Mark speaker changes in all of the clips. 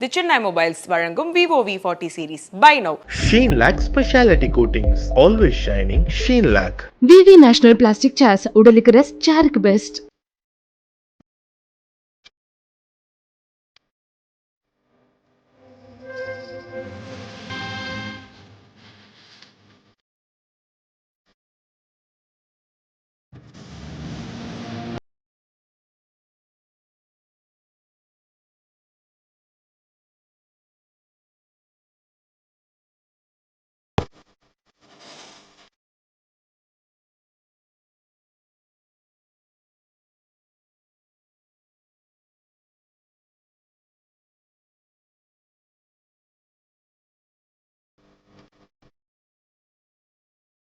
Speaker 1: The Chennai Mobiles வழங்கும் Vivo V40 series. Buy now.
Speaker 2: Sheen Lac Speciality Coatings. Always shining Sheen Lac.
Speaker 3: VV National Plastic Chairs. உடலுக்கு rest, சேருக்கு best.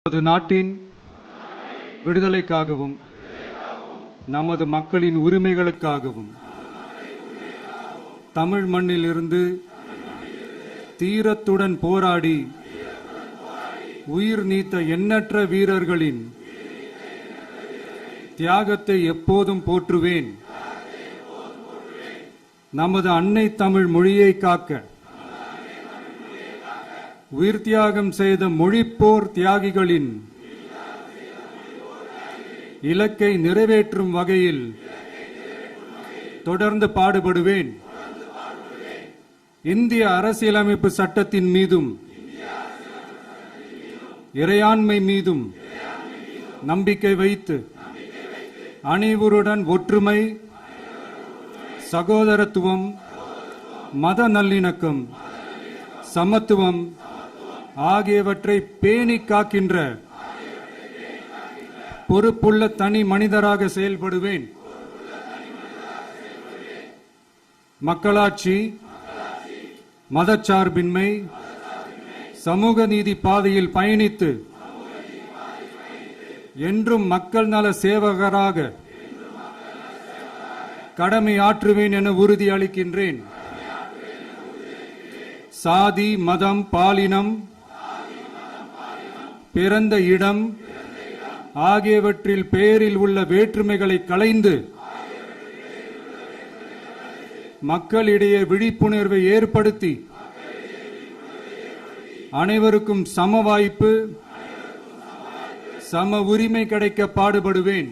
Speaker 4: நமது நாட்டின் விடுதலைக்காகவும் நமது மக்களின் உரிமைகளுக்காகவும் தமிழ் மண்ணிலிருந்து தீரத்துடன் போராடி உயிர் நீத்த எண்ணற்ற வீரர்களின் தியாகத்தை எப்போதும் போற்றுவேன். நமது அன்னை தமிழ் மொழியை காக்க உயிர் தியாகம் செய்த மொழிப்போர் தியாகிகளின் இலக்கை நிறைவேற்றும் வகையில் தொடர்ந்து பாடுபடுவேன். இந்திய அரசியலமைப்பு சட்டத்தின் மீதும் இறையாண்மை மீதும் நம்பிக்கை வைத்து அனைவருடன் ஒற்றுமை, சகோதரத்துவம், மத நல்லிணக்கம், சமத்துவம் ஆகியவற்றை பேணி காக்கின்ற பொறுப்புள்ள தனி மனிதராக செயல்படுவேன். மக்களாட்சி, மதச்சார்பின்மை, சமூக நீதி பாதையில் பயணித்து என்றும் மக்கள் நல சேவகராக கடமை ஆற்றுவேன் என உறுதி அளிக்கின்றேன். சாதி, மதம், பாலினம், பிறந்த இடம் ஆகியவற்றில் பெயரில் உள்ள வேற்றுமைகளை களைந்து மக்களிடையே விழிப்புணர்வை ஏற்படுத்தி அனைவருக்கும் சம வாய்ப்பு, சம உரிமை கிடைக்க பாடுபடுவேன்.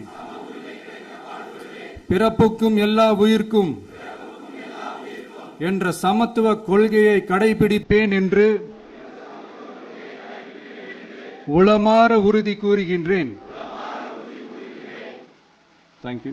Speaker 4: பிறப்புக்கும் எல்லா உயிர்க்கும் என்ற சமத்துவ கொள்கையை கடைபிடிப்பேன் என்று உளமாற உறுதி கூறுகின்றேன். தேங்க்யூ.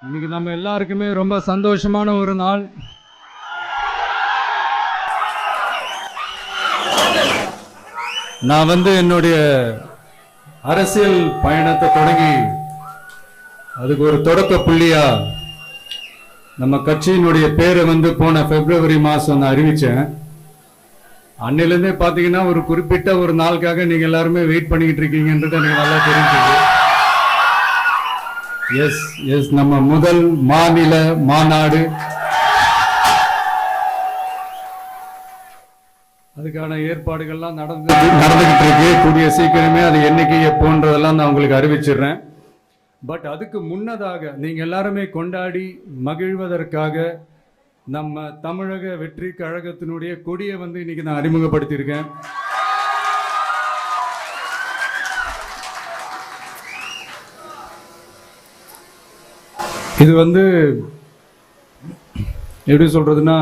Speaker 4: இன்னைக்கு நம்ம எல்லாருக்குமே ரொம்ப சந்தோஷமான ஒரு நாள். நான் என்னுடைய அரசியல் பயணத்தை தொடங்கி அதுக்கு ஒரு தொடக்க புள்ளியா நம்ம கட்சியினுடைய பேரை போன பிப்ரவரி மாசம் நான் அறிவிச்சேன். அன்னிலிருந்தே பாத்தீங்கன்னா ஒரு குறிப்பிட்ட ஒரு நாளுக்காக நீங்க எல்லாருமே வெயிட் பண்ணிக்கிட்டு இருக்கீங்கன்றது எனக்கு நல்லா தெரிஞ்சது. எஸ் எஸ் நம்ம முதல் மாநில மாநாடு, அதுக்கான ஏற்பாடுகள்லாம் நடந்துகிட்டு இருக்கு. கூடிய சீக்கிரமே அது என்னைக்கு எப்போன்றதெல்லாம் நான் உங்களுக்கு அறிவிச்சிடுறேன். பட் அதுக்கு முன்னதாக நீங்க எல்லாருமே கொண்டாடி மகிழ்வதற்காக நம்ம தமிழக வெற்றி கழகத்தினுடைய கொடியை இன்னைக்கு நான் அறிமுகப்படுத்தியிருக்கேன். இது எப்படி சொல்றதுன்னா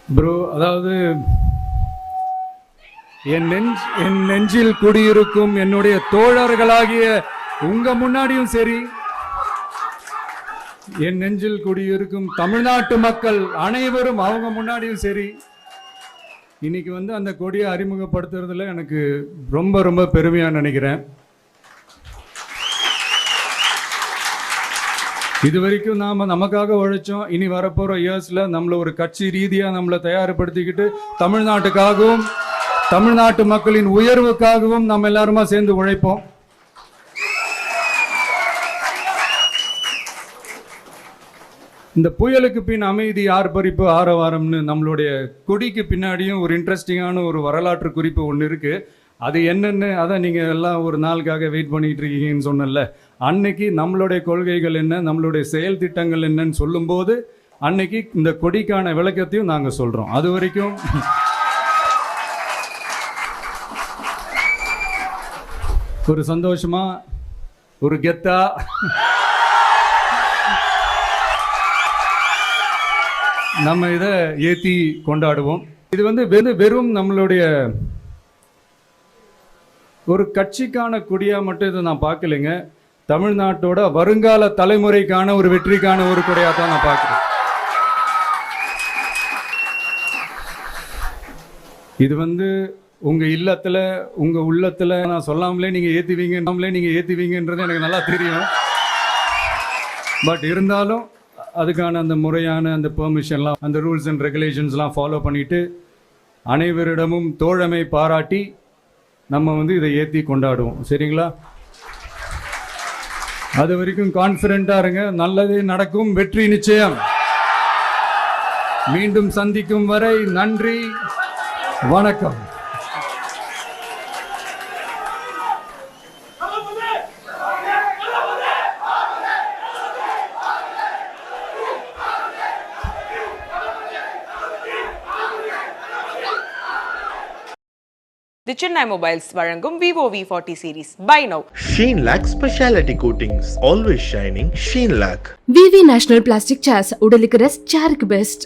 Speaker 4: ப்ரோ, அதாவது என் நெஞ்சில் குடியிருக்கும் என்னுடைய தோழர்களாகிய உங்க முன்னாடியும் சரி, என் நெஞ்சில் குடியிருக்கும் தமிழ்நாட்டு மக்கள் அனைவரும் அவங்க முன்னாடியும் சரி, இன்னைக்கு அந்த கொடியை அறிமுகப்படுத்துறதுல எனக்கு ரொம்ப ரொம்ப பெருமையா நினைக்கிறேன். இது வரைக்கும் நாம நமக்காக உழைச்சோம். இனி வரப்போற இயர்ஸ்ல நம்மள ஒரு கட்சி ரீதியா நம்மளை தயார்படுத்திக்கிட்டு தமிழ்நாட்டுக்காகவும் தமிழ்நாட்டு மக்களின் உயர்வுக்காகவும் நம்ம எல்லாருமா சேர்ந்து உழைப்போம். இந்த புயலுக்கு பின் அமைதி ஆர்ப்பரிப்பு ஆரவாரம்னு நம்மளுடைய கொடிக்கு பின்னாடியும் ஒரு இன்ட்ரெஸ்டிங்கான ஒரு வரலாற்று குறிப்பு ஒன்று இருக்கு. அது என்னன்னு அதை நீங்க எல்லாம் ஒரு நாளுக்காக வெயிட் பண்ணிட்டு இருக்கீங்கன்னு சொன்னல, அன்னைக்கு நம்மளுடைய கொள்கைகள் என்ன, நம்மளுடைய செயல் திட்டங்கள் என்னன்னு சொல்லும்போது அன்னைக்கு இந்த கொடிக்கான விளக்கத்தையும் நாங்க சொல்றோம். அது வரைக்கும் ஒரு சந்தோஷமா ஒரு கெத்தா நம்ம இதை ஏத்தி கொண்டாடுவோம். இது வெறும் நம்மளுடைய ஒரு கட்சிக்கான கொடியா மட்டும் இதை நான் பார்க்கலைங்க. தமிழ்நாட்டோட வருங்கால தலைமுறைக்கான ஒரு வெற்றிக்கான ஒரு கொடியா தான் நான் பார்க்கிறேன். இது உங்க இல்லத்துல உங்க உள்ளத்துல நான் சொல்லாமலே நீங்க ஏத்துவீங்கன்றது எனக்கு நல்லா தெரியும். பட் இருந்தாலும் அதுக்கான அந்த முறையான அந்த பெர்மிஷன்லாம், அந்த ரூல்ஸ் அண்ட் ரெகுலேஷன்ஸ்லாம் ஃபாலோ பண்ணிட்டு அனைவரிடமும் தோழமை பாராட்டி நம்ம இதை ஏற்றி கொண்டாடுவோம். சரிங்களா? அது வரைக்கும் கான்ஃபிடென்ட்டா இருங்க. நல்லதே நடக்கும். வெற்றி நிச்சயம். மீண்டும் சந்திக்கும் வரை நன்றி, வணக்கம்.
Speaker 1: The Chennai Mobiles வழங்கும் Vivo V40 series. Buy now.
Speaker 2: Sheen Lac Specialty Coatings. Always shining. Sheen Lac.
Speaker 3: விவி நேஷனல் பிளாஸ்டிக் சேர்ஸ் உடலுக்கு ரெஸ்ட், சேருக்கு பெஸ்ட்.